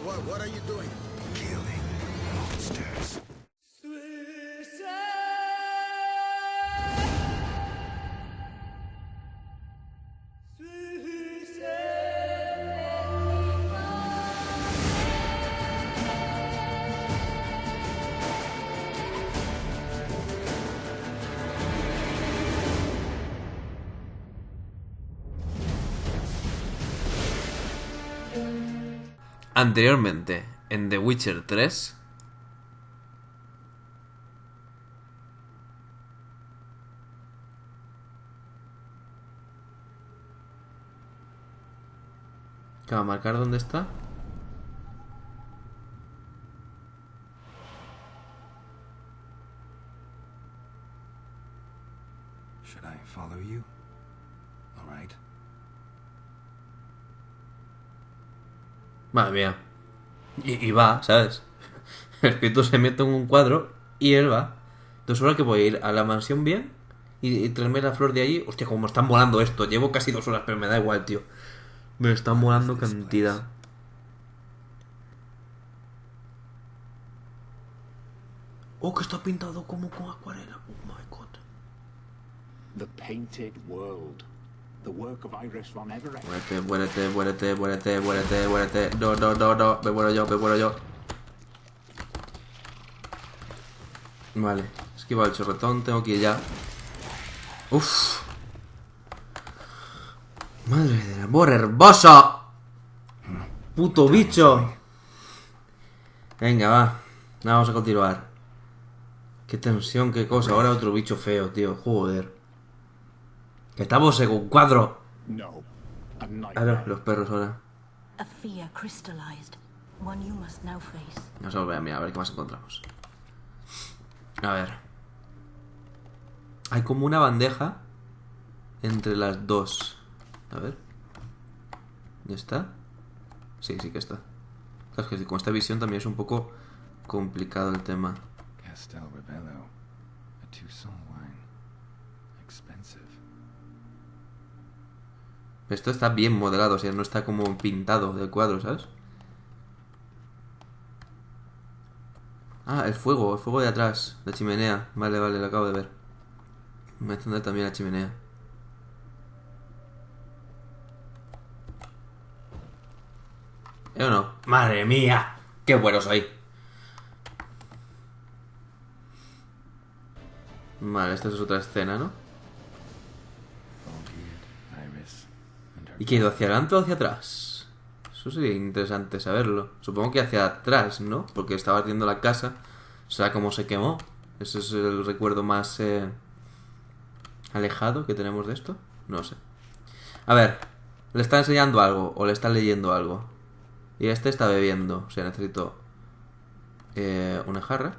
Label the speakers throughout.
Speaker 1: What are you doing?
Speaker 2: Killing monsters.
Speaker 3: Anteriormente, en The Witcher 3... ¿Qué va a marcar dónde está?
Speaker 2: Should I follow you? All right.
Speaker 3: Madre mía. Y va, ¿sabes? El espíritu se mete en un cuadro y él va. Entonces ahora que voy a ir a la mansión bien y traerme la flor de allí. Hostia, como me están volando esto. Llevo casi 2 horas, pero me da igual, tío. Me están volando cantidad. Oh, que está pintado como con acuarela. Oh my god.
Speaker 4: The painted world. The work of Iris von Everett.
Speaker 3: Muérete. No. Me muero yo. Vale. Esquiva el chorretón. Tengo que ir ya. Uff. Madre del amor hermoso. Puto bicho. Venga, va. Vamos a continuar. Qué tensión, qué cosa. Ahora otro bicho feo, tío. Joder. Que estamos en un cuadro. A ver, los perros ahora. Vamos a volver a mirar, a ver qué más encontramos. A ver. Hay como una bandeja entre las dos. A ver. ¿Ya está? Sí que está. Claro, es que con esta visión también es un poco complicado el tema. Esto está bien modelado, o sea, no está como pintado del cuadro, ¿sabes? Ah, el fuego de atrás, la chimenea. Vale, lo acabo de ver. Me encender también la chimenea. ¿O no? ¡Madre mía! ¡Qué bueno soy! Vale, esta es otra escena, ¿no? ¿Y que ha ido hacia adelante o hacia atrás? Eso sería interesante saberlo. Supongo que hacia atrás, ¿no? Porque estaba ardiendo la casa. O sea, cómo se quemó. Ese es el recuerdo más alejado que tenemos de esto. No sé. A ver, ¿le está enseñando algo o le está leyendo algo? Y este está bebiendo. O sea, necesito una jarra,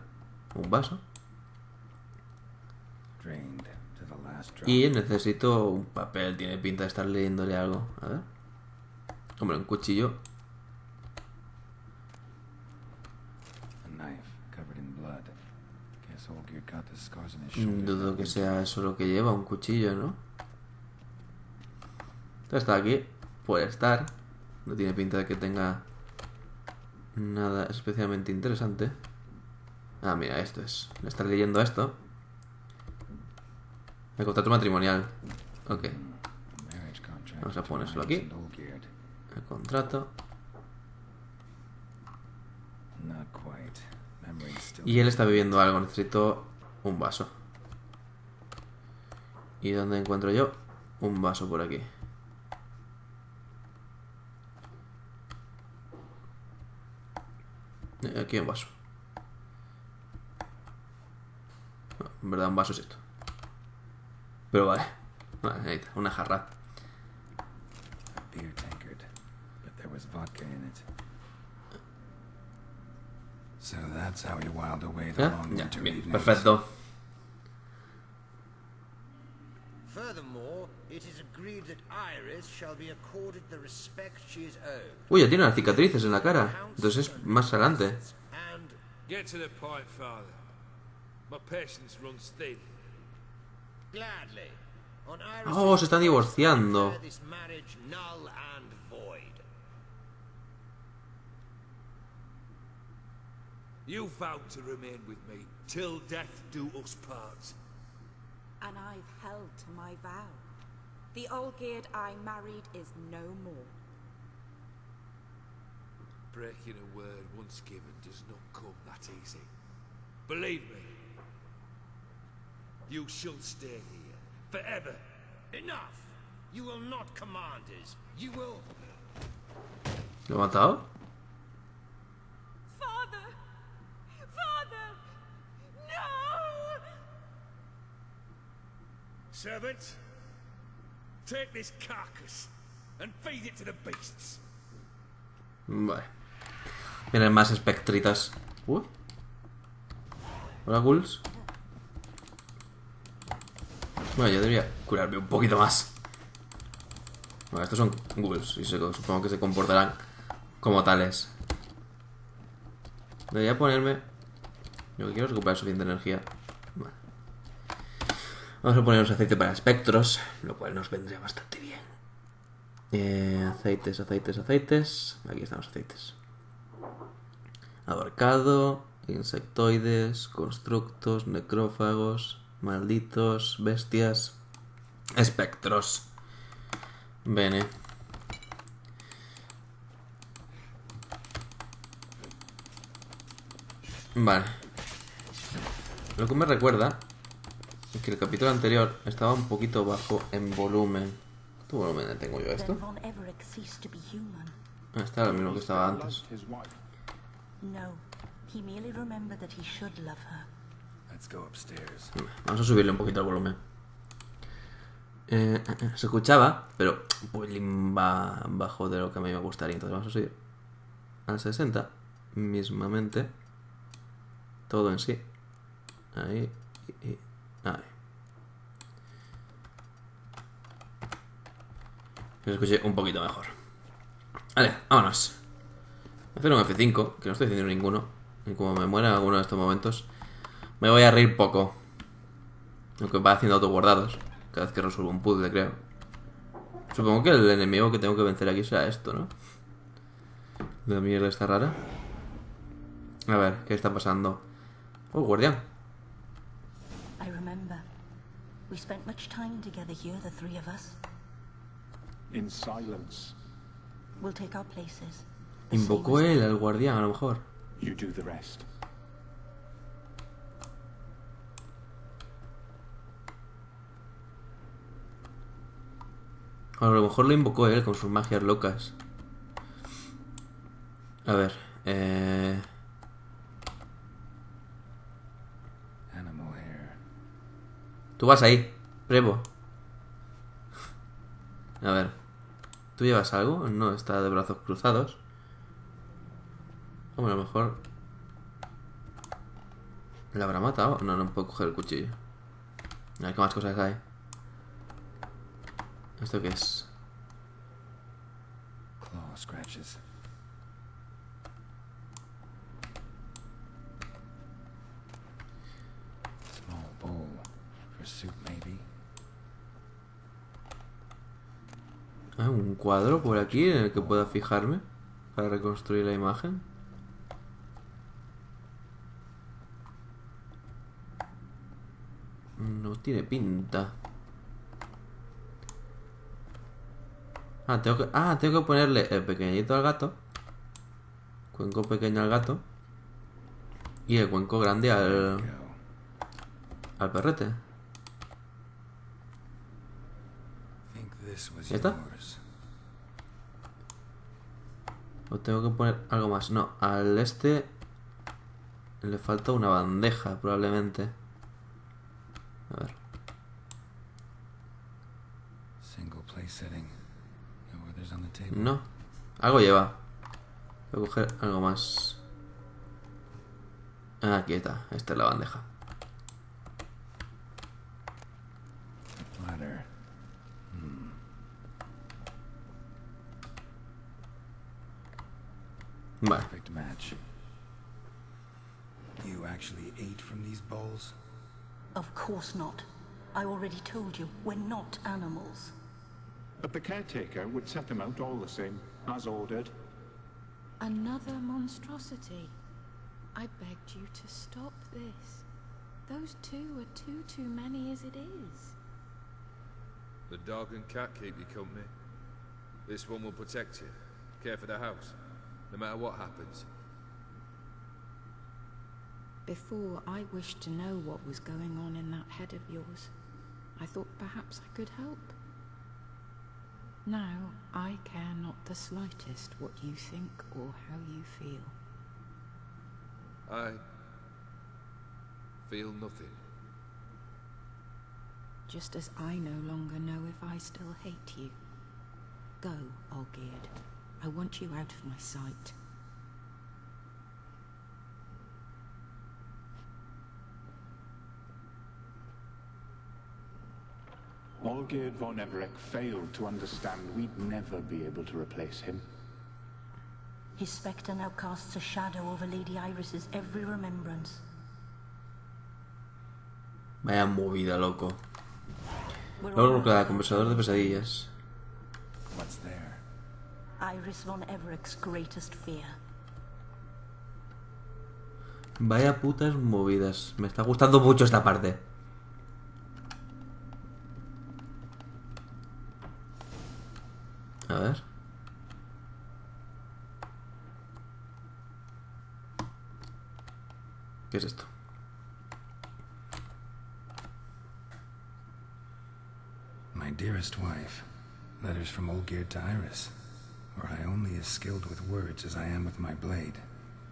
Speaker 3: un vaso. Y necesito un papel. Tiene pinta de estar leyéndole algo. A ver. Hombre, un cuchillo. Dudo que sea eso lo que lleva, un cuchillo, ¿no? Está aquí. Puede estar. No tiene pinta de que tenga nada especialmente interesante. Ah, mira, esto es. Le está leyendo esto. El contrato matrimonial. Ok. Vamos a ponérselo aquí. El contrato. Y él está bebiendo algo. Necesito un vaso. ¿Y dónde encuentro yo? Un vaso por aquí. Aquí un vaso. No, en verdad un vaso es esto. Pero vale. Necesita una jarra. Ya, bien, perfecto. Uy, ya tiene unas cicatrices en la cara. Entonces es más adelante. Oh, se están divorciando.
Speaker 1: You vowed to remain with me till death do us part.
Speaker 5: And I've held to my vow. The Olgierd I married is no more.
Speaker 1: Breaking a word once given does not come that easy. Believe me, you shall stay here forever.
Speaker 6: Enough! You will not command us. You will...
Speaker 3: ¿Lo ha matado?
Speaker 5: Father! Father! No!
Speaker 1: Servant, take this carcass and feed it to the beasts.
Speaker 3: Vale. Vienen más espectritas. Hola, ghouls. Bueno, yo debería curarme un poquito más. Bueno, estos son ghouls y supongo que se comportarán como tales. Debería ponerme... Yo quiero recuperar suficiente energía. Vale. Vamos a ponernos aceite para espectros, lo cual nos vendría bastante bien. Aceites. Aquí están los aceites. Abarcado, insectoides, constructos, necrófagos, malditos, bestias, espectros. Bene. Vale. Lo que me recuerda es que el capítulo anterior estaba un poquito bajo en volumen. ¿Qué volumen tengo yo esto? Está lo mismo que estaba antes. Vamos a subirle un poquito el volumen. Se escuchaba, pero un poquito bajo de lo que a mí me gustaría. Entonces vamos a subir al 60 mismamente. Todo en sí. Ahí y ahí. Que se escuche un poquito mejor. Vale, vámonos. Voy a hacer un F5, que no estoy haciendo ninguno. Y como me muera en alguno de estos momentos, me voy a reír poco. Aunque va haciendo autoguardados cada vez que resuelvo un puzzle, creo. Supongo que el enemigo que tengo que vencer aquí será esto, ¿no? La mierda está rara. A ver, ¿qué está pasando? Oh, guardián.
Speaker 7: I remember. We spent much time together here, the three of us.
Speaker 4: In silence.
Speaker 7: We'll take our places.
Speaker 3: Invocó él al guardián, a lo mejor.
Speaker 4: You do the rest.
Speaker 3: A lo mejor lo invocó él con sus magias locas. A ver, tú vas ahí, Prevo. A ver, ¿tú llevas algo? No, está de brazos cruzados. Bueno, a lo mejor... ¿la habrá matado? No, no puedo coger el cuchillo. A ver qué más cosas hay. ¿Esto qué es?
Speaker 2: Claw scratches. Small bowl for soup, maybe.
Speaker 3: ¿Hay un cuadro por aquí en el que pueda fijarme para reconstruir la imagen? No tiene pinta. Tengo que ponerle el pequeñito al gato. Cuenco pequeño al gato. Y el cuenco grande al perrete. ¿Ya está? ¿O tengo que poner algo más? No, al este le falta una bandeja, probablemente. A ver. No, algo lleva. Voy a coger algo más. Aquí está, esta es la bandeja. Vale.
Speaker 2: Perfect match. You actually ate from these bowls?
Speaker 7: Of course not. I already told you, we're not animals.
Speaker 4: But the caretaker would set them out all the same, as ordered.
Speaker 5: Another monstrosity.
Speaker 8: I begged you to stop this. Those two are too many as it is.
Speaker 1: The dog and cat keep you company. This one will protect you. Care for the house, no matter what happens.
Speaker 8: Before, I wished to know what was going on in that head of yours. I thought perhaps I could help. Now, I care not the slightest what you think or how you feel.
Speaker 1: I feel nothing.
Speaker 8: Just as I no longer know if I still hate you. Go, Olgierd. I want you out of my sight.
Speaker 4: Olgierd von Everec failed to understand we'd never be able to replace him.
Speaker 7: His spectre now casts a shadow over Lady Iris's every remembrance.
Speaker 3: Vaya movida, loco. Luego cada conversador de pesadillas.
Speaker 2: What's there?
Speaker 7: Iris von Everec's greatest fear.
Speaker 3: Vaya putas movidas. Me está gustando mucho esta parte. A ver. ¿Qué es esto?
Speaker 2: My dearest wife, letters from Olgierd to Iris. Were I only as skilled with words as I am with my blade,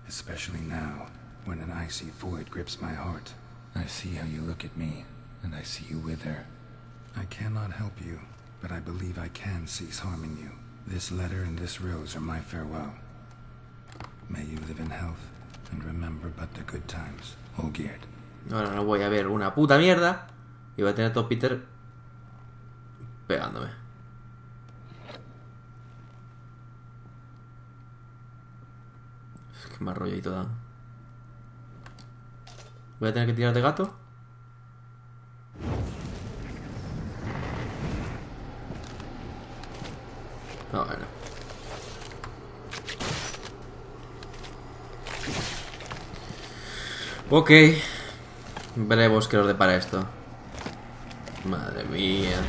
Speaker 2: especially now, when an icy void grips my heart. I see how you look at me, and I see you wither. I cannot help you, but I believe I can cease harming you. This letter and this rose are my farewell. May you live in health, and remember but the good times, Olgierd.
Speaker 3: Ahora no voy a ver una puta mierda y voy a tener todo Peter pegándome. Qué más rollo y todo. Voy a tener que tirar de gato. No, bueno. Ok. Veremos qué nos depara esto. Madre mía.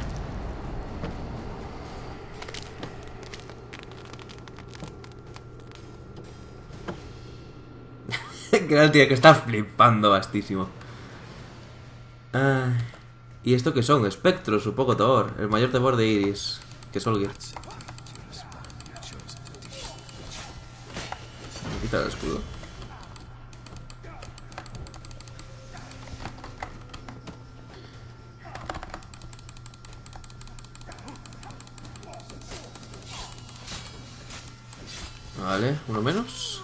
Speaker 3: Gran, tío, que está flipando bastísimo. ¿Y esto qué son? Espectros, su poco temor. El mayor temor de Iris, que es Olgierd. Me quita el escudo. Vale, uno menos.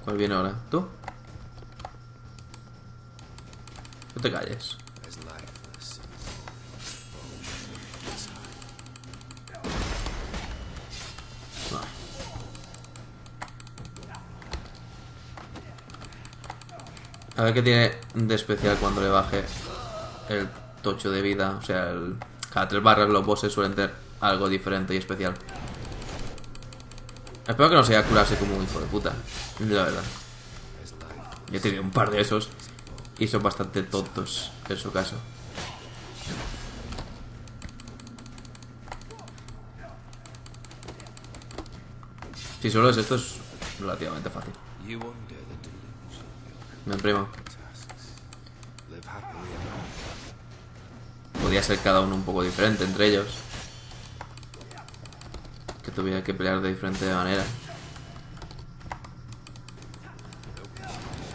Speaker 3: ¿Cuál viene ahora? ¿Tú? No te calles. Vale. A ver qué tiene de especial cuando le baje el tocho de vida. O sea, cada 3 barras los bosses suelen tener algo diferente y especial. Espero que no sea curarse como un hijo de puta, la verdad. Yo he tenido un par de esos y son bastante tontos en su caso. Si solo es esto, es relativamente fácil. Me imprimo. Podría ser cada uno un poco diferente entre ellos. Que tuviera que pelear de diferente manera.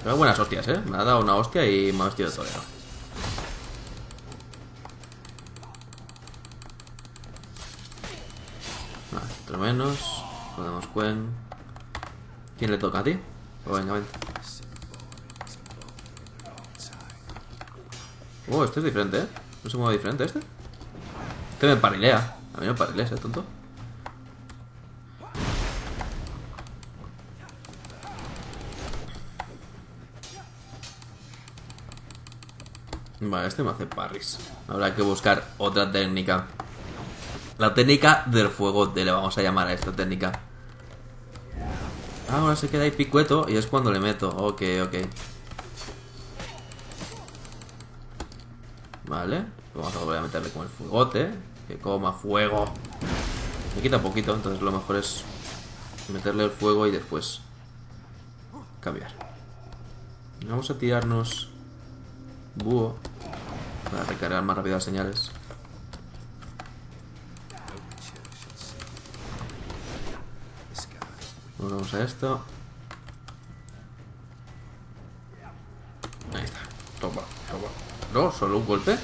Speaker 3: Pero buenas hostias, me ha dado una hostia y me ha vestido de torero. Vale, otro menos. Podemos Quen. ¿Quién le toca a ti? Pues venga, vente. Este es diferente, no se mueve diferente este. Este me parilea. A mí no me parilea, tonto. Vale, este me hace parries. Habrá que buscar otra técnica. La técnica del fuego, le vamos a llamar a esta técnica. Ahora se queda ahí picueto y es cuando le meto. Ok, ok. Vale. Vamos a volver a meterle con el fuegote. Que coma fuego. Me quita poquito, entonces lo mejor es meterle el fuego y después cambiar. Vamos a tirarnos búho para recargar más rápido las señales. Vamos a esto. Ahí está. Toma, toma. No, solo un golpe.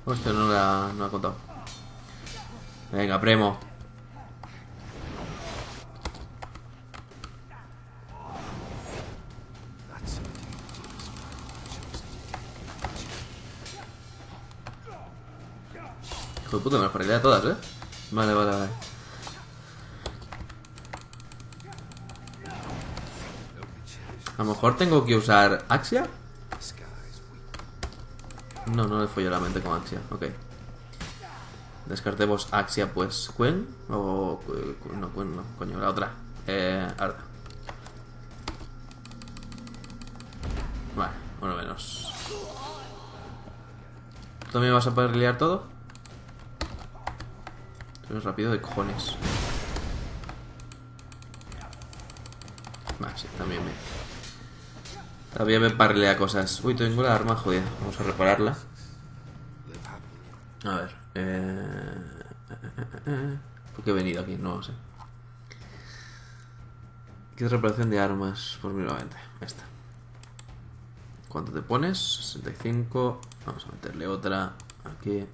Speaker 3: Hostia, no la ha contado. Venga, premo. Hijo de puta, me las parrilé a todas, Vale, vale, vale. A lo mejor tengo que usar Axia. No, no le follo la mente con Axia, ok. Descartemos Axia, pues Quen. O... no, Quen no, coño, la otra. Arda. Vale, uno menos. ¿Tú también vas a poder liar todo? Tú eres rápido de cojones. Vale, sí, también me parrilea cosas. Uy, tengo la arma jodida. Vamos a repararla. A ver. ¿Por qué he venido aquí? No lo sé. ¿Qué reparación de armas? Por 1090. Esta. ¿Cuánto te pones? 65. Vamos a meterle otra. Aquí.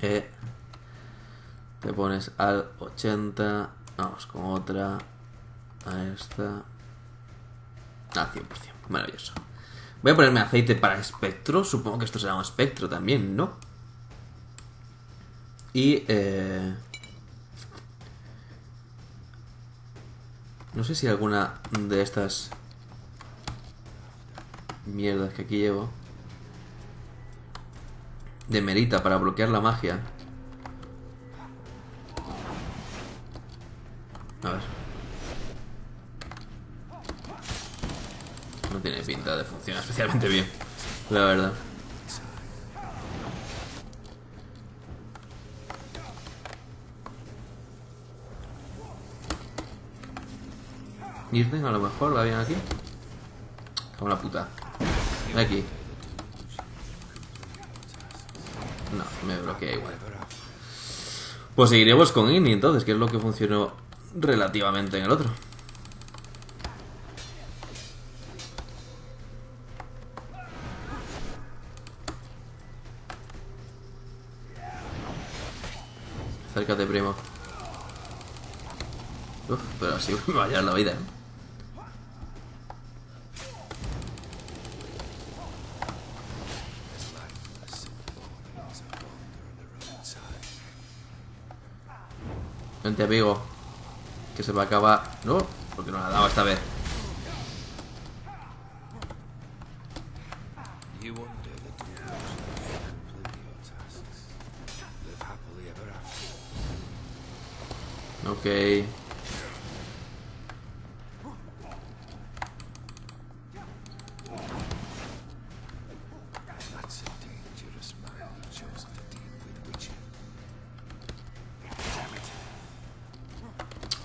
Speaker 3: Te pones al 80. Vamos con otra. A esta. Al 100%. Maravilloso. Voy a ponerme aceite para espectro. Supongo que esto será un espectro también, ¿no? Y no sé si alguna de estas mierdas que aquí llevo demerita para bloquear la magia. A ver. No tiene pinta de funcionar especialmente bien, la verdad. Irden a lo mejor va bien aquí. Como la puta. Aquí. No, me bloquea igual. Pues seguiremos con Inni entonces, que es lo que funcionó relativamente en el otro. Acércate, primo. Uf, pero así me va a llevar la vida, Vente, amigo. Que se va a acabar. No, porque no la ha dado esta vez. Ok.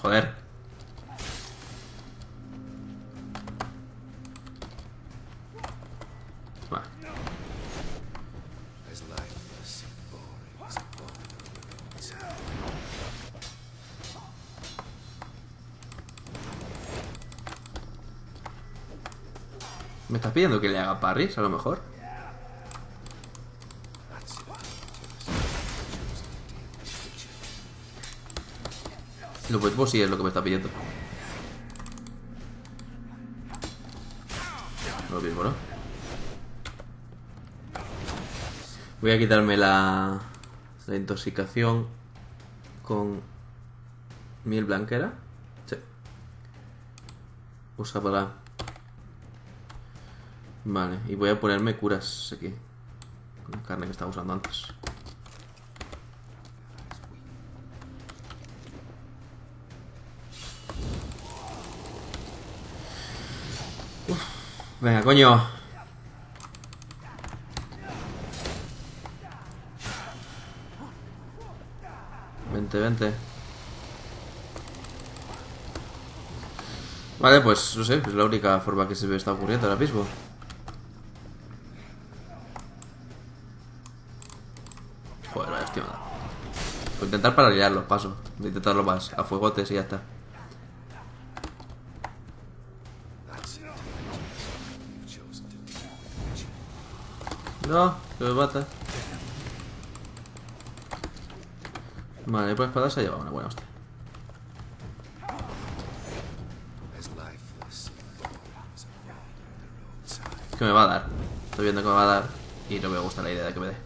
Speaker 3: Joder. Vale. ¿Me estás pidiendo que le haga parries a lo mejor? Lo pues sí es lo que me está pidiendo. Lo mismo, ¿no? Voy a quitarme la intoxicación con miel blanquera. Sí. Usa para Vale, y voy a ponerme curas aquí. Con la carne que estaba usando antes. Uf, venga, coño. Vente, vente. Vale, pues no sé, es la única forma que se me está ocurriendo ahora mismo. Joder, vaya estimada. Voy a intentar paralizarlo, paso. Voy a intentarlo más a fuegotes y ya está. No, que me mata. Vale, por la espada se ha llevado una buena hostia. Que me va a dar. Estoy viendo que me va a dar. Y no me gusta la idea de que me dé.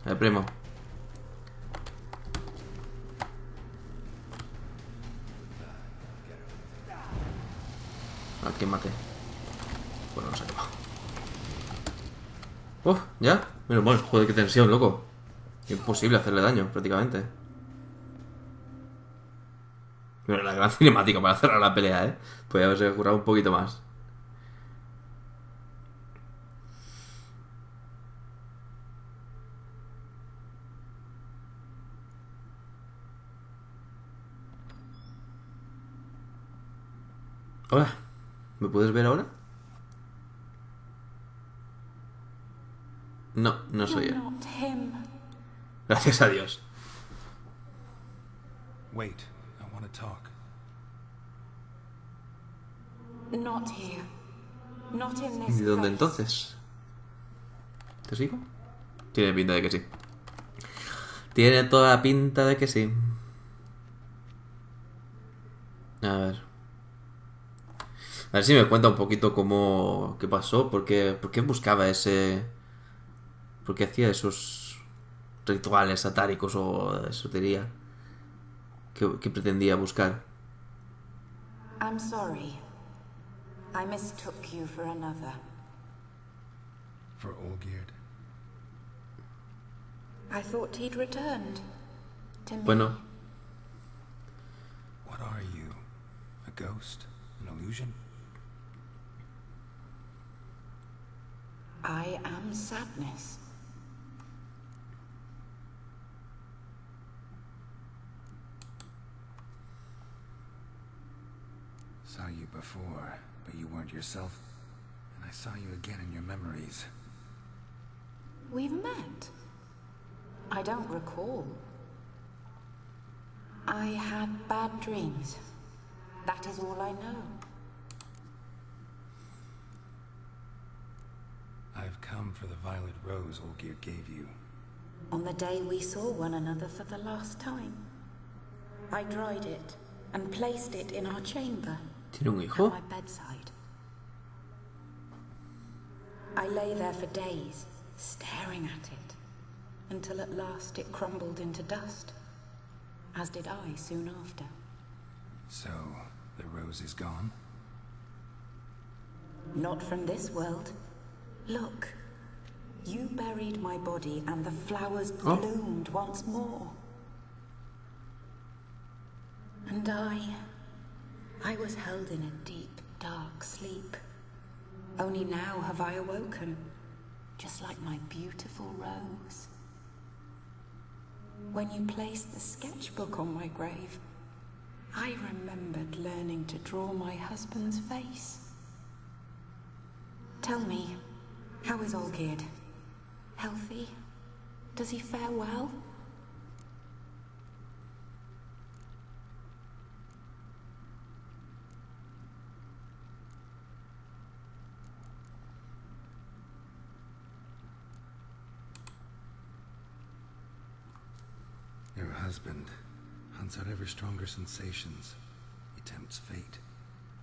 Speaker 3: A ver, primo. ¿A quién maté? Bueno, no se ha quemado. Uf, ¿ya? Menos mal, joder, qué tensión, loco. Imposible hacerle daño, prácticamente. Pero la gran cinemática para cerrar la pelea, ¿eh? Podría haberse curado un poquito más. Hola, ¿me puedes ver ahora? No, no soy yo. Gracias a Dios.
Speaker 2: Wait, I want to talk.
Speaker 5: Not here. Not in
Speaker 3: ¿Y
Speaker 5: this
Speaker 3: dónde
Speaker 5: place.
Speaker 3: entonces? ¿Te sigo? Tiene pinta de que sí. Tiene toda la pinta de que sí. A ver. A ver si me cuenta un poquito cómo... ¿Qué pasó? ¿Por qué buscaba ese... ¿Por qué hacía esos rituales satáricos o esotería? ¿Qué pretendía buscar?
Speaker 5: I'm sorry. I mistook you for another.
Speaker 2: For Olgierd?
Speaker 5: I thought he'd returned to me.
Speaker 3: Bueno.
Speaker 2: What are you? A ghost? An illusion?
Speaker 5: I am sadness.
Speaker 2: Saw you before, but you weren't yourself. And I saw you again in your memories.
Speaker 5: We've met. I don't recall. I had bad dreams. That is all I know.
Speaker 2: I've come for the violet rose Olgierd gave you.
Speaker 5: On the day we saw one another for the last time, I dried it and placed it in our chamber.
Speaker 3: ¿Tiene un hijo?
Speaker 5: At my bedside. I lay there for days, staring at it, until at last it crumbled into dust, as did I soon after.
Speaker 2: So, the rose is gone?
Speaker 5: Not from this world. Look, you buried my body and the flowers bloomed once more. And I was held in a deep, dark sleep. Only now have I awoken, just like my beautiful rose. When you placed the sketchbook on my grave, I remembered learning to draw my husband's face. Tell me, how is Olgierd? Healthy? Does he fare well?
Speaker 2: Your husband hunts out ever stronger sensations. He tempts fate,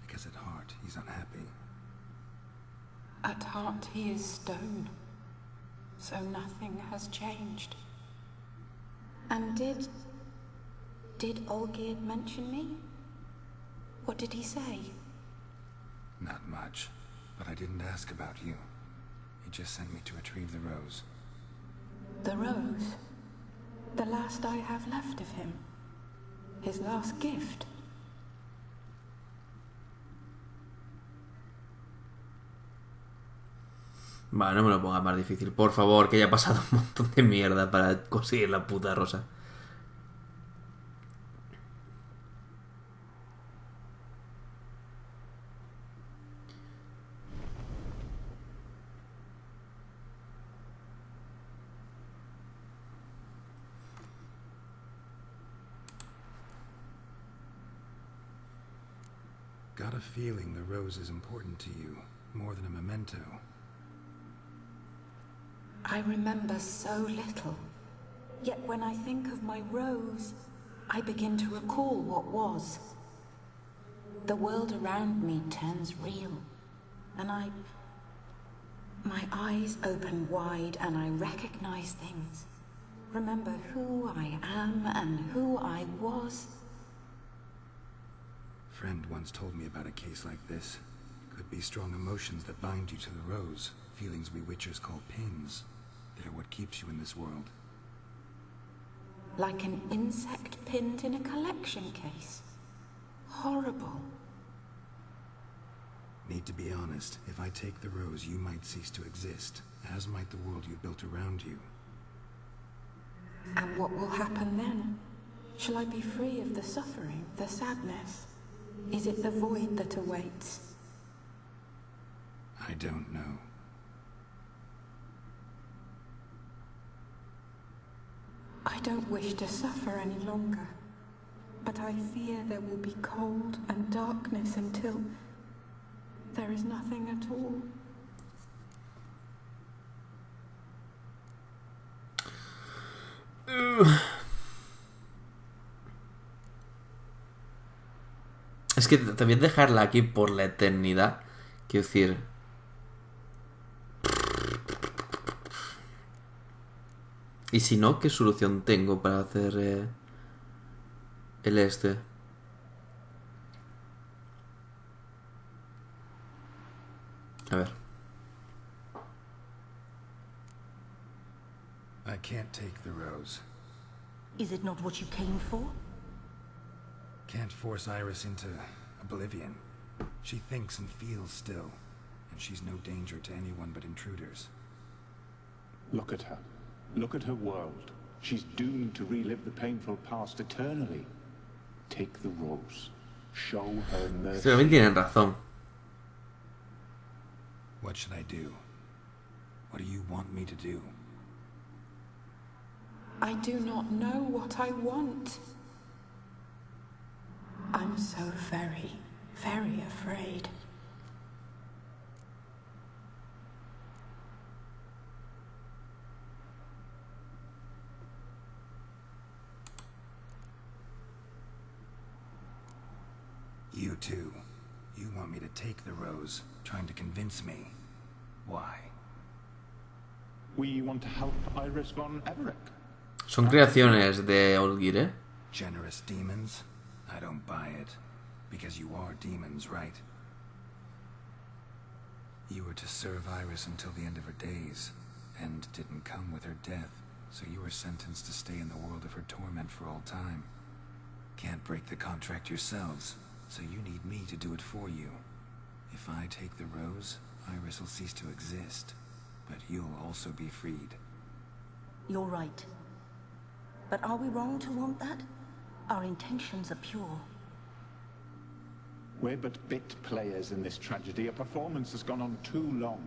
Speaker 2: because at heart he's unhappy.
Speaker 5: At heart he is stone, so nothing has changed. And did Olgierd mention me? What did he say?
Speaker 2: Not much. but I didn't ask about you. He just sent me to retrieve the rose.
Speaker 5: The rose? The last I have left of him? His last gift?
Speaker 3: Vale, no me lo pongas más difícil. Por favor, que haya pasado un montón de mierda para conseguir la puta rosa.
Speaker 2: Got a feeling the rose is important to you, more than a memento.
Speaker 5: I remember so little. Yet when I think of my rose, I begin to recall what was. The world around me turns real, and my eyes open wide and I recognize things. Remember who I am and who I was.
Speaker 2: Friend once told me about a case like this. Could be strong emotions that bind you to the rose, feelings we witchers call pins. They're what keeps you in this world.
Speaker 5: Like an insect pinned in a collection case. Horrible.
Speaker 2: Need to be honest, if I take the rose, you might cease to exist, as might the world you built around you.
Speaker 5: And what will happen then? Shall I be free of the suffering, the sadness? Is it the void that awaits?
Speaker 2: I don't know.
Speaker 5: I don't wish to suffer any longer, but I fear there will be cold and darkness until there is nothing at all.
Speaker 3: Es que también dejarla aquí por la eternidad, quiero decir... Y si no, ¿qué solución tengo para hacer el este? A ver.
Speaker 2: I can't take the rose.
Speaker 7: Is it not what you came for?
Speaker 2: Can't force Iris into oblivion. She thinks and feels still, and she's no danger to anyone but intruders.
Speaker 4: Look at her. Look at her world. She's doomed to relive the painful past eternally. Take the rose. Show her mercy.
Speaker 3: También tienen razón.
Speaker 2: What should I do? What do you want me to do?
Speaker 5: I do not know what I want. I'm so very, very afraid.
Speaker 2: You too. You want me to take the rose, trying to convince me. Why?
Speaker 4: We want to help Iris von Everett.
Speaker 3: Son creaciones de Olgir, ¿eh?
Speaker 2: Generous demons? I don't buy it. Because you are demons, right? You were to serve Iris until the end of her days. End didn't come with her death, so you were sentenced to stay in the world of her torment for all time. Can't break the contract yourselves, so you need me to do it for you. If I take the rose, Iris will cease to exist, but you'll also be freed.
Speaker 7: You're right. But are we wrong to want that? Our intentions are pure.
Speaker 4: We're but bit players in this tragedy. A performance has gone on too long.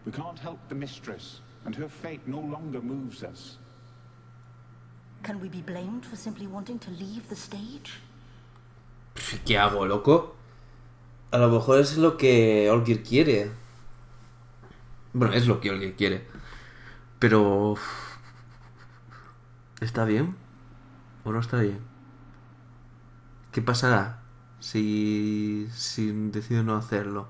Speaker 4: We can't help the mistress, and her fate no longer moves us.
Speaker 7: Can we be blamed for simply wanting to leave the stage?
Speaker 3: ¿Qué hago, loco? A lo mejor es lo que Olgir quiere. Bueno, es lo que Olgir quiere. Pero... ¿está bien? ¿O no está bien? ¿Qué pasará si decido no hacerlo?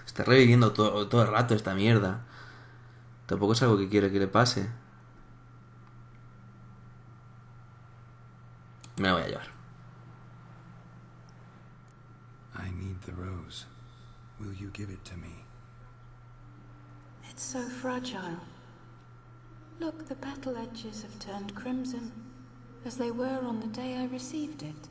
Speaker 3: Está reviviendo todo el rato esta mierda. Tampoco es algo que quiere que le pase. Me la voy a llevar.
Speaker 2: I need the rose. Will you give it to me?
Speaker 5: It's so fragile. Look, the petal edges have turned crimson, as they were on the day I received it.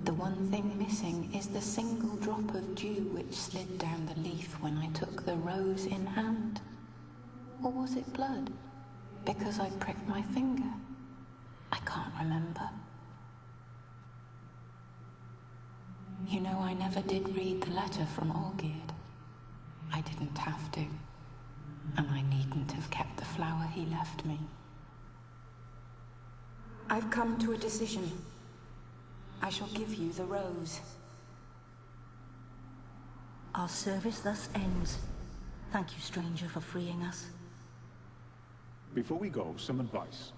Speaker 5: The one thing missing is the single drop of dew which slid down the leaf when I took the rose in hand. Or was it blood? Because I pricked my finger. I can't remember. You know, I never did read the letter from Olgierd. I didn't have to. And I needn't have kept the flower he left me. I've come to a decision. I shall give you the rose.
Speaker 7: Our service thus ends. Thank you, stranger, for freeing us.
Speaker 4: Before we go, some advice.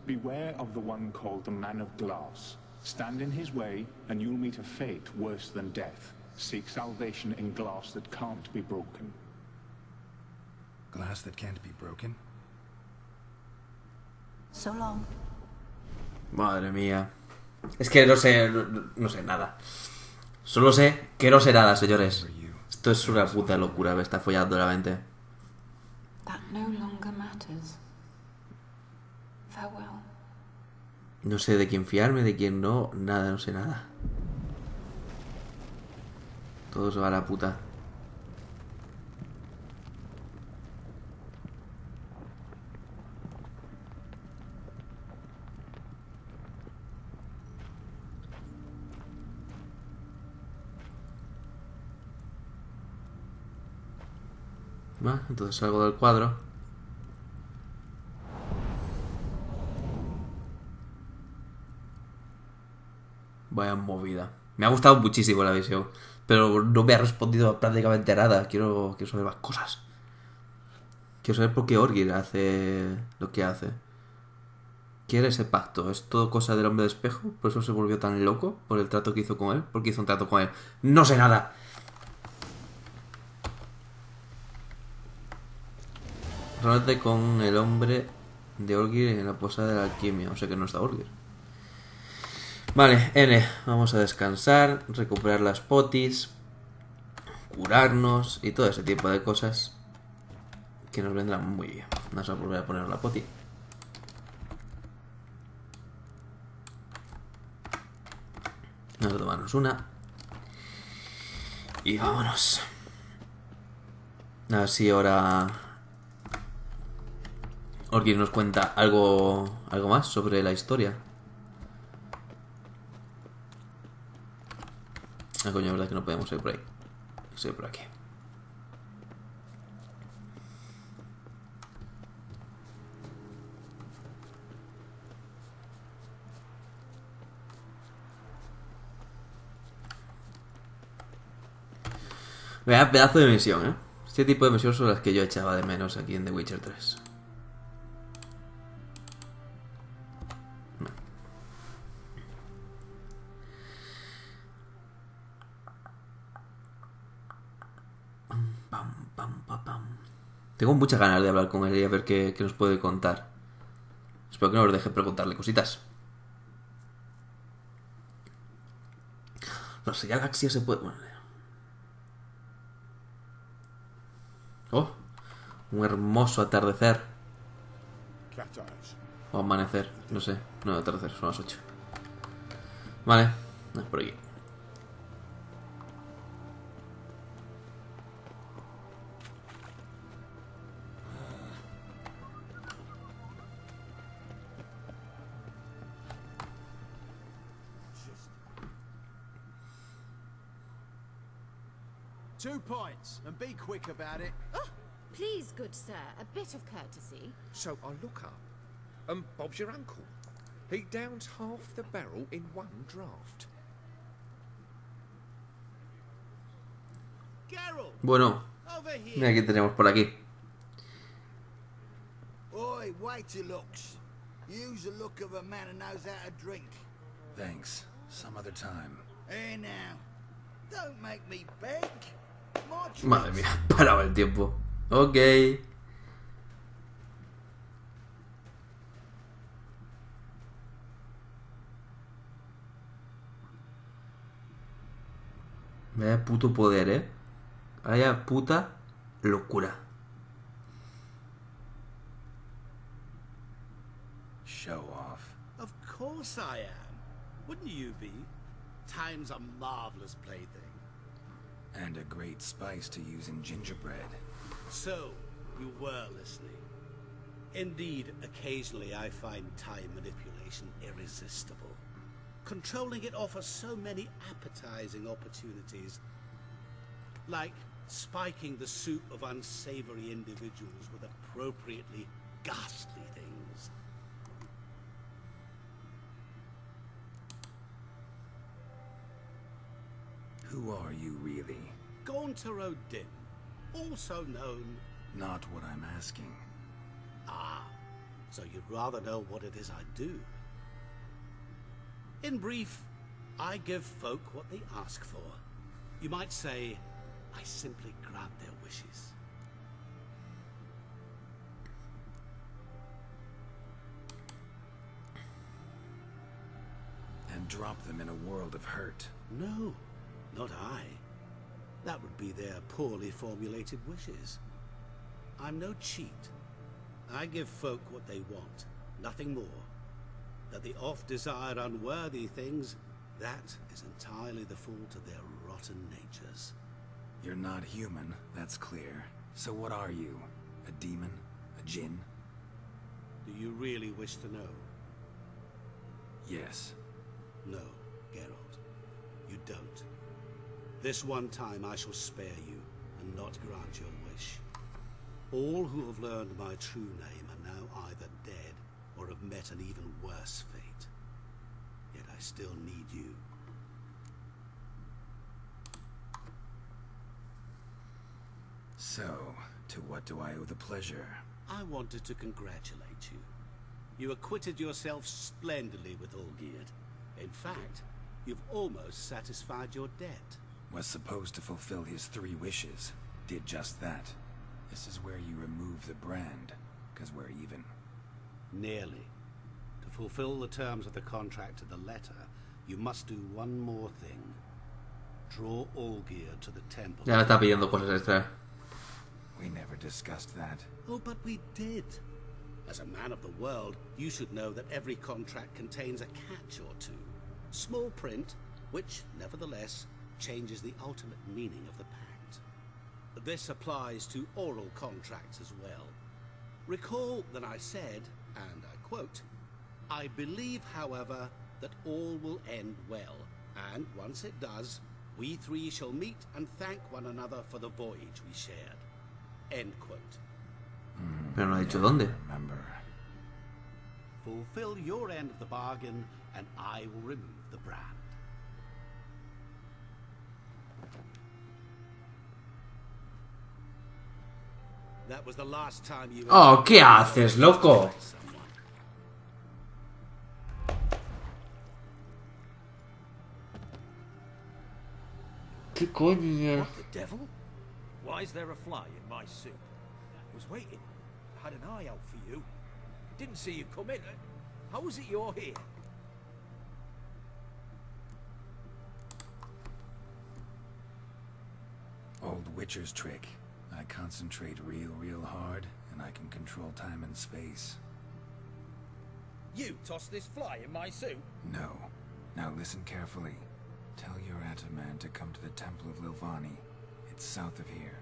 Speaker 4: Beware of the one called the Man of Glass. Stand in his way, and you'll meet a fate worse than death. Seek salvation in glass that can't be broken.
Speaker 2: Glass that can't be broken?
Speaker 7: So long.
Speaker 3: Madre mía. Es que no sé, no sé nada. Solo sé que no sé nada, señores. Esto es una puta locura, me está follando la mente.
Speaker 5: That no longer matters. Farewell.
Speaker 3: No sé de quién fiarme, de quién no, nada, no sé nada. Todo se va a la puta. Va, entonces salgo del cuadro. Vaya movida. Me ha gustado muchísimo la visión, pero no me ha respondido prácticamente nada. Quiero saber más cosas. Quiero saber por qué Olgierd hace lo que hace. ¿Quiere ese pacto? ¿Es todo cosa del hombre de espejo? ¿Por eso se volvió tan loco? ¿Por el trato que hizo con él? ¿Por qué hizo un trato con él? No sé nada. Reúnete con el hombre de Olgierd en la posada de la alquimia. O sea que no está Olgierd. Vale, N. Vamos a descansar, recuperar las potis, curarnos y todo ese tipo de cosas que nos vendrán muy bien. Vamos a volver a poner la poti. Vamos a tomarnos una. Y vámonos. A ver si ahora Olgierd nos cuenta algo más sobre la historia. Ah, coño, es verdad que no podemos ir por ahí. Estoy por aquí. Vaya pedazo de misión, ¿eh? Este tipo de misiones son las que yo echaba de menos aquí en The Witcher 3. Tengo muchas ganas de hablar con él y a ver qué nos puede contar. Espero que no os deje preguntarle cositas. No sé, galaxia se puede... Oh, un hermoso atardecer. O amanecer, no sé. No, atardecer, son las 8. Vale, es por aquí.
Speaker 6: Two pints, and be quick about it.
Speaker 9: Oh, please, good sir, a bit of courtesy.
Speaker 1: So I look up, and Bob's your uncle. He downs half the barrel in one draft.
Speaker 6: Geralt,
Speaker 3: Bueno,
Speaker 6: over
Speaker 3: mira
Speaker 6: here.
Speaker 3: qué tenemos por aquí.
Speaker 6: Oi, wait your looks. Use the look of a man who knows how to drink.
Speaker 2: Thanks. Some other time.
Speaker 6: Here now. Don't make me beg. My treat.
Speaker 3: Madre mía, paraba el tiempo. Ok. Vaya puto poder, Vaya puta locura.
Speaker 2: Show off.
Speaker 10: Of course I am. Wouldn't you be? Time's a marvelous plaything.
Speaker 2: And a great spice to use in gingerbread.
Speaker 10: So, you were listening. Indeed, occasionally I find time manipulation irresistible. Controlling it offers so many appetizing opportunities. Like spiking the soup of unsavory individuals with appropriately ghastly things.
Speaker 2: Who are you really?
Speaker 10: Contra O.Drim, also known...
Speaker 2: Not what I'm asking.
Speaker 10: Ah, so you'd rather know what it is I do. In brief, I give folk what they ask for. You might say, I simply grant their wishes.
Speaker 2: And drop them in a world of hurt.
Speaker 10: No, not I. That would be their poorly formulated wishes. I'm no cheat. I give folk what they want, nothing more. That they oft desire unworthy things, that is entirely the fault of their rotten natures.
Speaker 2: You're not human, that's clear. So what are you? A demon? A djinn?
Speaker 10: Do you really wish to know?
Speaker 2: Yes.
Speaker 10: No, Geralt. You don't. This one time I shall spare you, and not grant your wish. All who have learned my true name are now either dead, or have met an even worse fate. Yet I still need you.
Speaker 2: So, to what do I owe the pleasure?
Speaker 10: I wanted to congratulate you. You acquitted yourself splendidly with Olgierd. In fact, you've almost satisfied your debt.
Speaker 2: Was supposed to fulfill his 3 wishes. Did just that. This is where you remove the brand, because we're even.
Speaker 10: Nearly. To fulfill the terms of the contract to the letter, you must do one more thing. Draw Olgierd to the temple.
Speaker 3: Ya le está pidiendo cosas extra.
Speaker 2: We never discussed that.
Speaker 10: Oh, but we did. As a man of the world, you should know that every contract contains a catch or two. Small print, which, nevertheless, changes the ultimate meaning of the pact. This applies to oral contracts as well. Recall that I said, and I quote, I believe, however, that all will end well, and once it does, we 3 shall meet and thank one another for the voyage we shared. End quote.
Speaker 3: Pero no ha dicho dónde.
Speaker 2: Remember.
Speaker 10: Fulfill your end of the bargain, and I will remove the brand. That was the last time you...
Speaker 3: Oh, ¿qué haces, loco? ¿Qué coño?
Speaker 11: What the devil? Why is there a fly in my soup? I was waiting. I had an eye out for you. Didn't see you come in. How is it you're here?
Speaker 2: Old Witcher's trick. I concentrate real hard, and I can control time and space.
Speaker 11: You tossed this fly in my soup?
Speaker 2: No. Now listen carefully. Tell your Ataman to come to the Temple of Lilvani. It's south of here.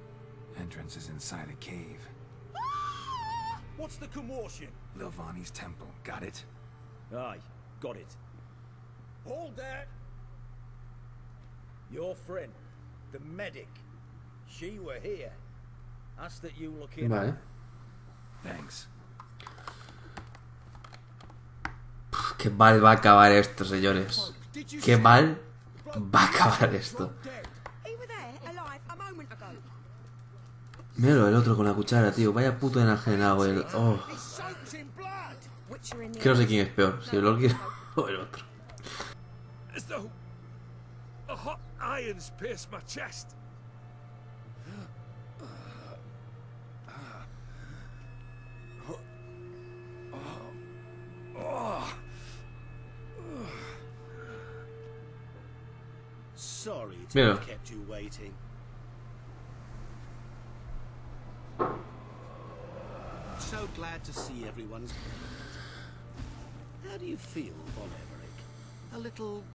Speaker 2: Entrance is inside a cave.
Speaker 11: What's the commotion?
Speaker 2: Lilvani's temple. Got it?
Speaker 11: Aye, got it. Hold that! Your friend, the medic. She were here. Asked that you look in.
Speaker 3: Vale.
Speaker 2: Thanks.
Speaker 3: Qué mal va a acabar esto, señores. Qué mal va a acabar esto. Míralo, el otro con la cuchara, tío. Vaya puto enajenado el... Oh. Que no sé quién es peor, si el Olgierd o el otro.
Speaker 1: As though a hot iron's pierced my chest.
Speaker 10: Sorry to
Speaker 3: Miedo.
Speaker 10: have kept you waiting. So glad to see everyone's. How do you feel, Von Everett? A little